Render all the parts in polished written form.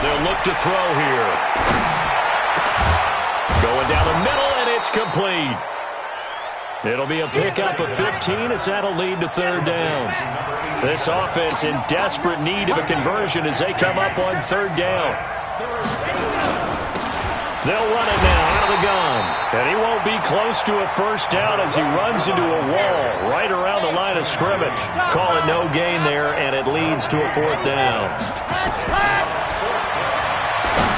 They'll look to throw here. Going down the middle, and it's complete. It'll be a pickup of 15 as that'll lead to third down. This offense in desperate need of a conversion as they come up on third down. They'll run it now out of the gun. And he won't be close to a first down as he runs into a wall right around the line of scrimmage. Call it no gain there, and it leads to a fourth down.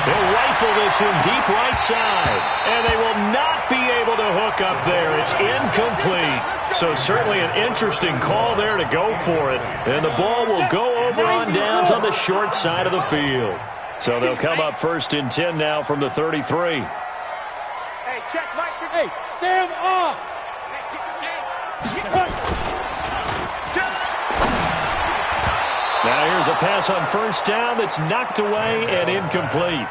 They'll rifle this one deep right side, and they will not be able to hook up there. It's incomplete. So certainly an interesting call there to go for it. And the ball will go over on downs on the short side of the field. So they'll come up first and 10 now from the 33. Hey, check Mike. Hey, stand up. Now here's a pass on first down that's knocked away and incomplete.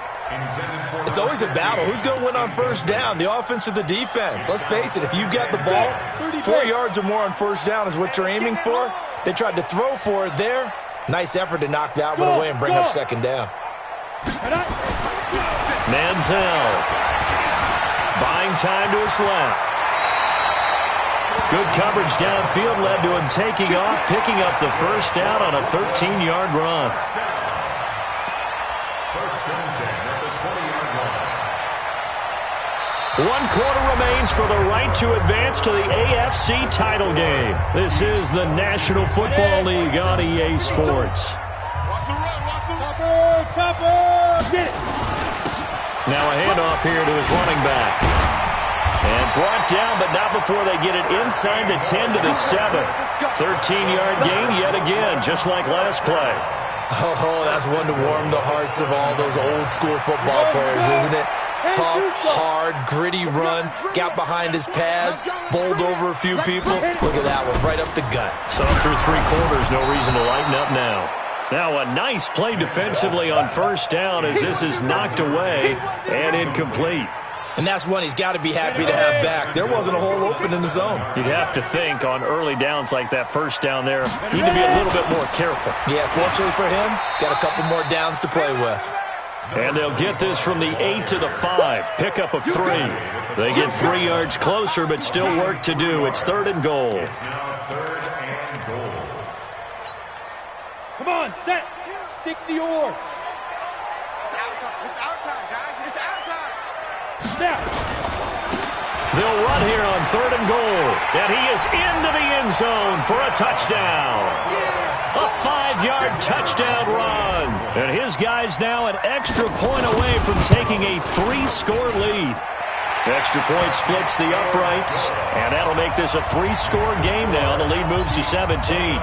It's always a battle. Who's going to win on first down, the offense or the defense? Let's face it, if you've got the ball, 4 yards or more on first down is what you're aiming for. They tried to throw for it there. Nice effort to knock that one away and bring up second down. Manziel buying time to his left. Good coverage downfield led to him taking off, picking up the first down on a 13-yard run. One quarter remains for the right to advance to the AFC title game. This is the National Football League on EA Sports. Now a handoff here to his running back. And brought down, but not before they get it inside the 10 to the 7. 13-yard gain yet again, just like last play. Oh, that's one to warm the hearts of all those old-school football players, isn't it? Tough, hard, gritty run, got behind his pads, bowled over a few people. Look at that one, right up the gut. So through 3 quarters, no reason to lighten up now. Now a nice play defensively on first down as this is knocked away and incomplete. And that's one he's got to be happy to have back. There wasn't a hole open in the zone. You'd have to think on early downs like that first down there, need to be a little bit more careful. Yeah, fortunately for him, got a couple more downs to play with. And they'll get this from the 8 to the 5. Pickup of 3. They get 3 yards closer, but still work to do. It's third and goal. Come on, set. 60 or. It's our time. It's our time, guys. It's our time. Now. They'll run here on third and goal. And he is into the end zone for a touchdown. A 5-yard touchdown run. And his guy's now an extra point away from taking a 3-score lead. Extra point splits the uprights. And that'll make this a 3-score game now. The lead moves to 17.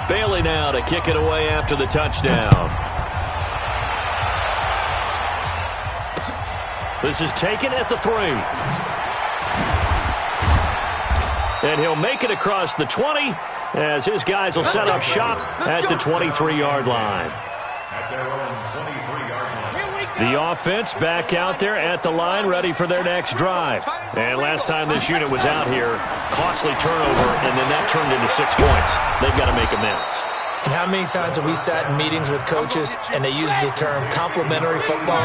Bailey now to kick it away after the touchdown. This is taken at the 3. And he'll make it across the 20 as his guys will set up shop at the 23-yard line. The offense back out there at the line, ready for their next drive. And last time this unit was out here, costly turnover, and then that turned into 6 points. They've got to make amends. And how many times have we sat in meetings with coaches and they use the term complementary football?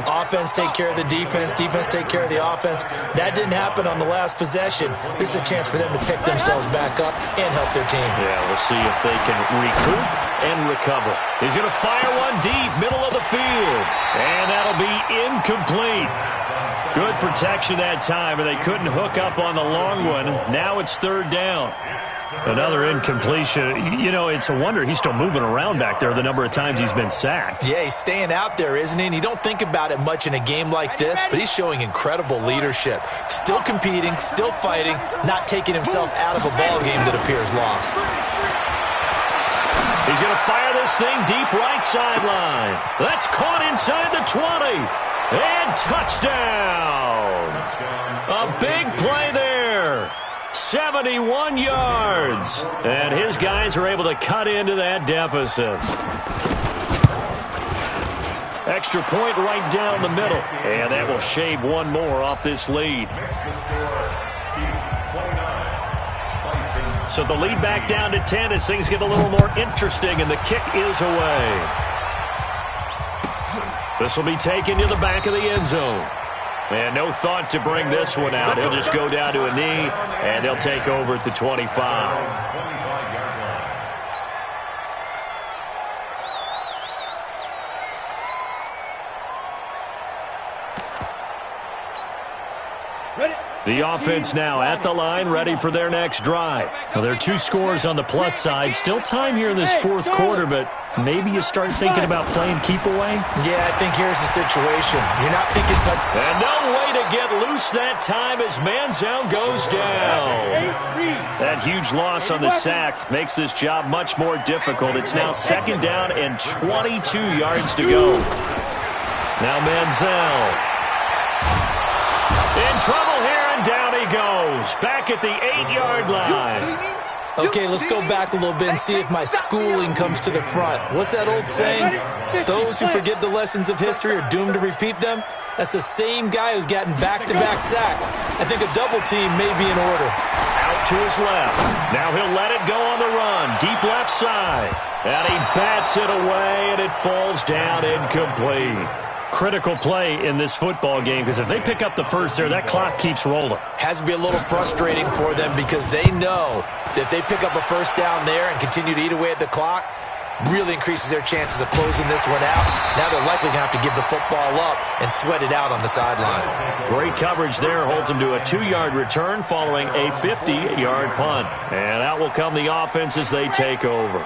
Offense take care of the defense, defense take care of the offense. That didn't happen on the last possession. This is a chance for them to pick themselves back up and help their team. Yeah, we'll see if they can recoup and recover. He's going to fire one deep, middle of the field. And that'll be incomplete. Good protection that time, and they couldn't hook up on the long one. Now it's third down. Another incompletion. You know, it's a wonder he's still moving around back there the number of times he's been sacked. Yeah, he's staying out there, isn't he? And you don't think about it much in a game like this, but he's showing incredible leadership. Still competing, still fighting, not taking himself out of a ball game that appears lost. He's going to fire this thing deep right sideline. That's caught inside the 20. And touchdown. A big play there. 71 yards. And his guys are able to cut into that deficit. Extra point right down the middle. And that will shave one more off this lead. So the lead back down to 10 as things get a little more interesting, and the kick is away. This will be taken to the back of the end zone. And no thought to bring this one out. He'll just go down to a knee, and they'll take over at the 25. The offense now at the line, ready for their next drive. Well, there are 2 scores on the plus side. Still time here in this fourth quarter, but maybe you start thinking about playing keep away? Yeah, I think here's the situation. You're not thinking touch. And no way to get loose that time as Manziel goes down. That huge loss on the sack makes this job much more difficult. It's now 2nd down and 22 yards to go. Now Manziel in trouble here, and down he goes. Back at the 8-yard line. Okay, let's go back a little bit and see if my schooling comes to the front. What's that old saying? Those who forget the lessons of history are doomed to repeat them. That's the same guy who's gotten back-to-back sacks. I think a double team may be in order. Out to his left. Now he'll let it go on the run. Deep left side. And he bats it away, and it falls down incomplete. Critical play in this football game, because if they pick up the first there, that clock keeps rolling. Has to be a little frustrating for them because they know that if they pick up a first down there and continue to eat away at the clock, really increases their chances of closing this one out. Now they're likely going to have to give the football up and sweat it out on the sideline. Great coverage there holds them to a 2-yard return following a 50-yard punt. And out will come the offense as they take over.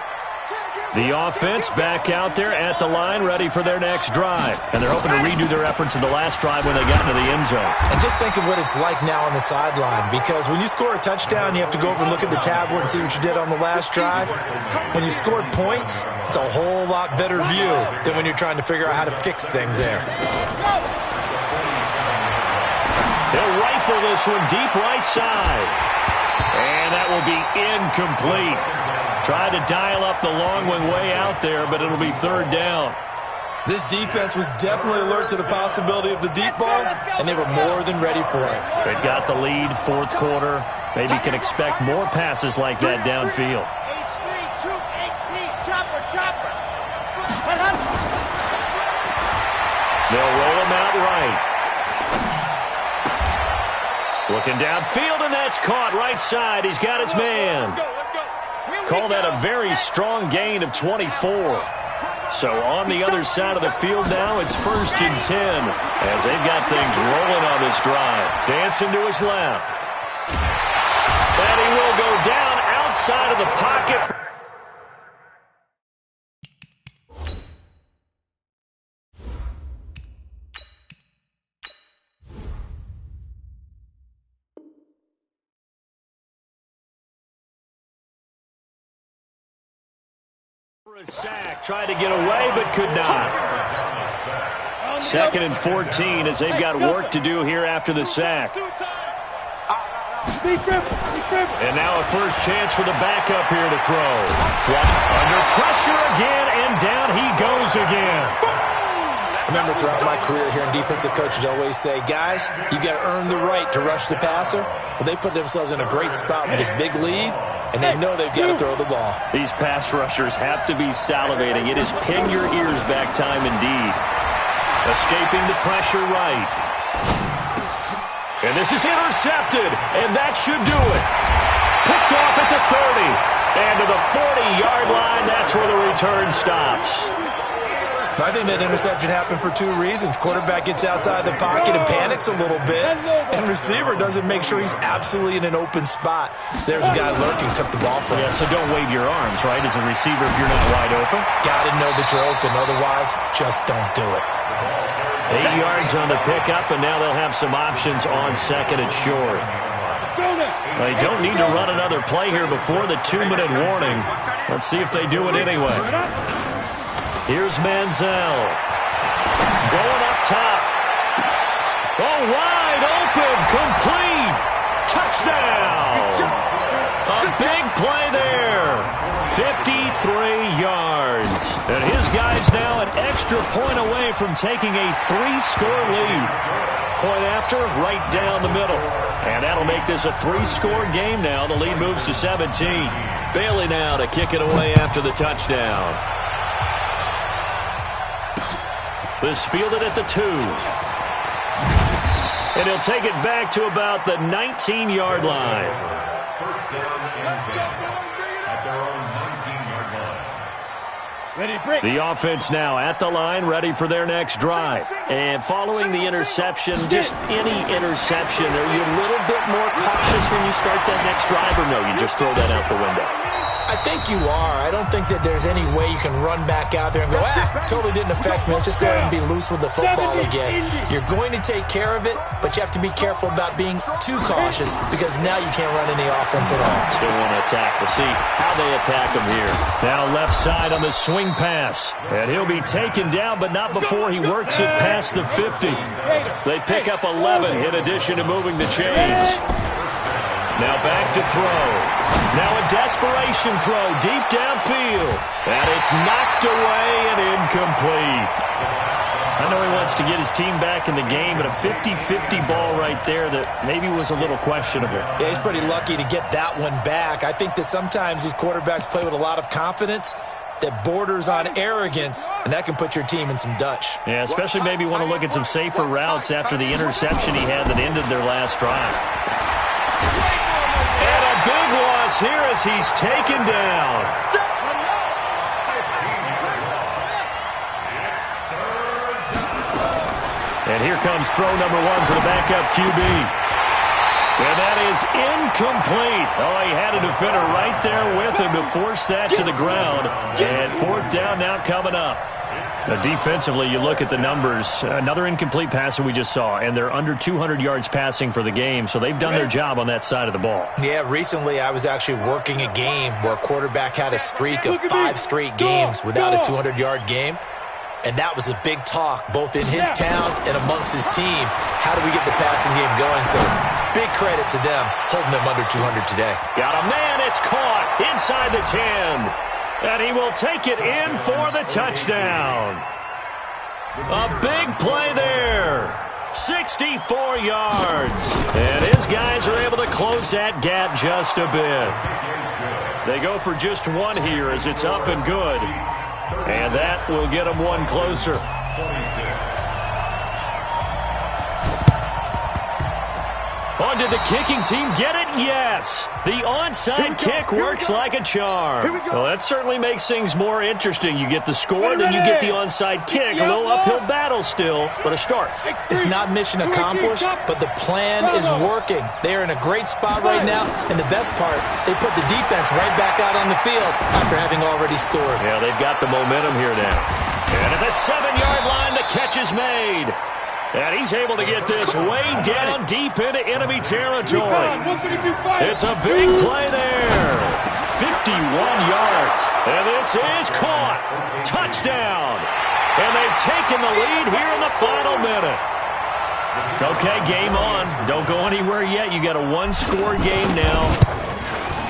The offense back out there at the line, ready for their next drive. And they're hoping to redo their efforts in the last drive when they got into the end zone. And just think of what it's like now on the sideline, because when you score a touchdown, you have to go over and look at the tablet and see what you did on the last drive. When you scored points, it's a whole lot better view than when you're trying to figure out how to fix things there. They'll rifle this one deep right side. And that will be incomplete. Tried to dial up the long one way out there, but it'll be 3rd down. This defense was definitely alert to the possibility of the deep ball, and they were more than ready for it. They've got the lead, 4th quarter. Maybe can expect more passes like that downfield. They'll roll him out right. Looking downfield, and that's caught right side. He's got his man. Call that a very strong gain of 24. So on the other side of the field now, it's 1st and 10 as they've got things rolling on this drive. Dancing to his left. And he will go down outside of the pocket. A sack, tried to get away but could not. 2nd and 14 as they've got work to do here after the sack. And now a first chance for the backup here to throw. Under pressure again, and down he goes again. Remember, throughout my career here in defensive coaches always say, guys, you got to earn the right to rush the passer. Well, they put themselves in a great spot with this big lead, and they know they've got to throw the ball. These pass rushers have to be salivating. It is pin your ears back time indeed. Escaping the pressure right. And this is intercepted, and that should do it. Picked off at the 30. And to the 40-yard line, that's where the return stops. I think that interception happened for 2 reasons. Quarterback gets outside the pocket and panics a little bit, and receiver doesn't make sure he's absolutely in an open spot. So there's a guy lurking, took the ball from him. Yeah, so don't wave your arms, right, as a receiver if you're not wide open. Got to know that you're open. Otherwise, just don't do it. 8 yards on the pickup, and now they'll have some options on 2nd and short. They don't need to run another play here before the 2-minute warning. Let's see if they do it anyway. Here's Manziel. Going up top. Oh, wide open. Complete. Touchdown. A big play there. 53 yards. And his guys now an extra point away from taking a 3-score lead. point after, right down the middle. And that'll make this a 3-score game now. The lead moves to 17. Bailey now to kick it away after the touchdown. This fielded at the 2. And he'll take it back to about the 19-yard line. First down and 10 at their own 19-yard line. The offense now at the line, ready for their next drive. And following the interception, just any interception, are you a little bit more cautious when you start that next drive, or no, you just throw that out the window? I think you are. I don't think that there's any way you can run back out there and go, totally didn't affect me. Let's just go ahead and be loose with the football again. You're going to take care of it, but you have to be careful about being too cautious because now you can't run any offense at all. Still want to attack. We'll see how they attack him here. Now left side on the swing pass. And he'll be taken down, but not before he works it past the 50. They pick up 11 in addition to moving the chains. Now back to throw. Now a desperation throw deep downfield. And it's knocked away and incomplete. I know he wants to get his team back in the game, but a 50-50 ball right there that maybe was a little questionable. Yeah, he's pretty lucky to get that one back. I think that sometimes these quarterbacks play with a lot of confidence that borders on arrogance, and that can put your team in some Dutch. Yeah, especially maybe want to look at some safer routes after the interception he had that ended their last drive. And a big loss here as he's taken down. And here comes throw number 1 for the backup QB. And that is incomplete. Oh, he had a defender right there with him to force that to the ground. And 4th down now coming up. Now, defensively, you look at the numbers. Another incomplete pass that we just saw, and they're under 200 yards passing for the game, so they've done their job on that side of the ball. Yeah, recently I was actually working a game where a quarterback had a streak of 5 straight games without a 200-yard game, and that was a big talk both in his town and amongst his team. How do we get the passing game going? So big credit to them holding them under 200 today. Got a man, it's caught inside the 10. And he will take it in for the touchdown. A big play there. 64 yards. And his guys are able to close that gap just a bit. They go for just 1 here as it's up and good. And that will get them 1 closer. On did the kicking team get it? Yes. The onside kick works like a charm. Well, that certainly makes things more interesting. You get the score, then you get the onside kick. A little uphill battle still, but a start. It's not mission accomplished, but the plan is working. They are in a great spot right now, and the best part, they put the defense right back out on the field after having already scored. Yeah, they've got the momentum here now. And at the 7-yard line, the catch is made. And he's able to get this way down deep into enemy territory. It's a big play there. 51 yards. And this is caught. Touchdown. And they've taken the lead here in the final minute. Okay, game on. Don't go anywhere yet. You got a 1-score game now.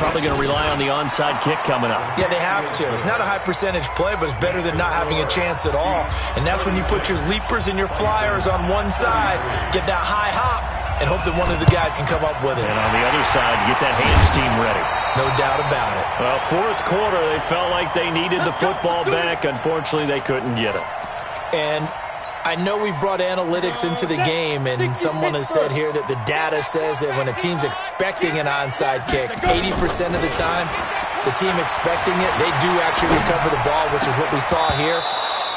Probably going to rely on the onside kick coming up. Yeah, they have to. It's not a high percentage play, but it's better than not having a chance at all. And that's when you put your leapers and your flyers on one side, get that high hop, and hope that one of the guys can come up with it. And on the other side, get that hands team ready. No doubt about it. Well, 4th quarter, they felt like they needed the football back. Unfortunately, they couldn't get it. And I know we brought analytics into the game, and someone has said here that the data says that when a team's expecting an onside kick, 80% of the time, the team expecting it, they do actually recover the ball, which is what we saw here.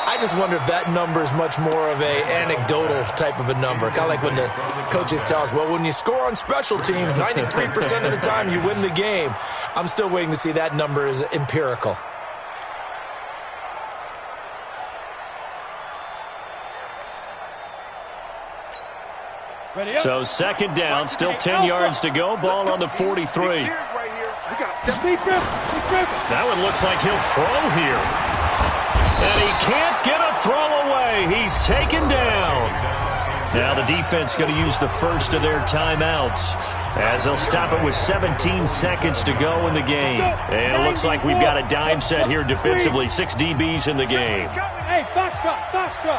I just wonder if that number is much more of a anecdotal type of a number. Kind of like when the coaches tell us, well, when you score on special teams, 93% of the time you win the game. I'm still waiting to see that number is empirical. So 2nd down, still 10 yards to go. Ball on the 43. That one looks like he'll throw here. And he can't get a throw away. He's taken down. Now the defense going to use the first of their timeouts as they'll stop it with 17 seconds to go in the game. And it looks like we've got a dime set here defensively. 6 DBs in the game. Hey, fast truck. Let's go.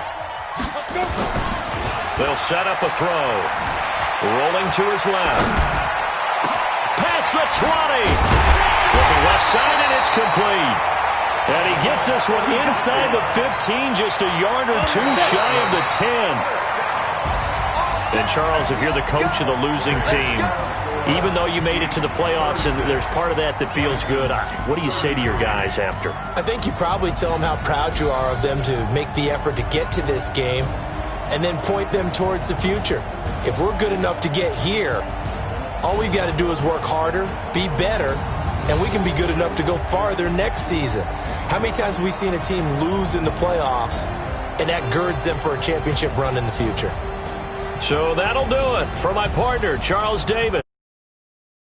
They'll set up a throw. Rolling to his left. Past the 20. Looking left side, and it's complete. And he gets this one inside the 15, just a yard or two shy of the 10. And, Charles, if you're the coach of the losing team, even though you made it to the playoffs and there's part of that feels good, what do you say to your guys after? I think you probably tell them how proud you are of them to make the effort to get to this game and then point them towards the future. If we're good enough to get here, all we've got to do is work harder, be better, and we can be good enough to go farther next season. How many times have we seen a team lose in the playoffs, and that girds them for a championship run in the future? So that'll do it for my partner, Charles Davis.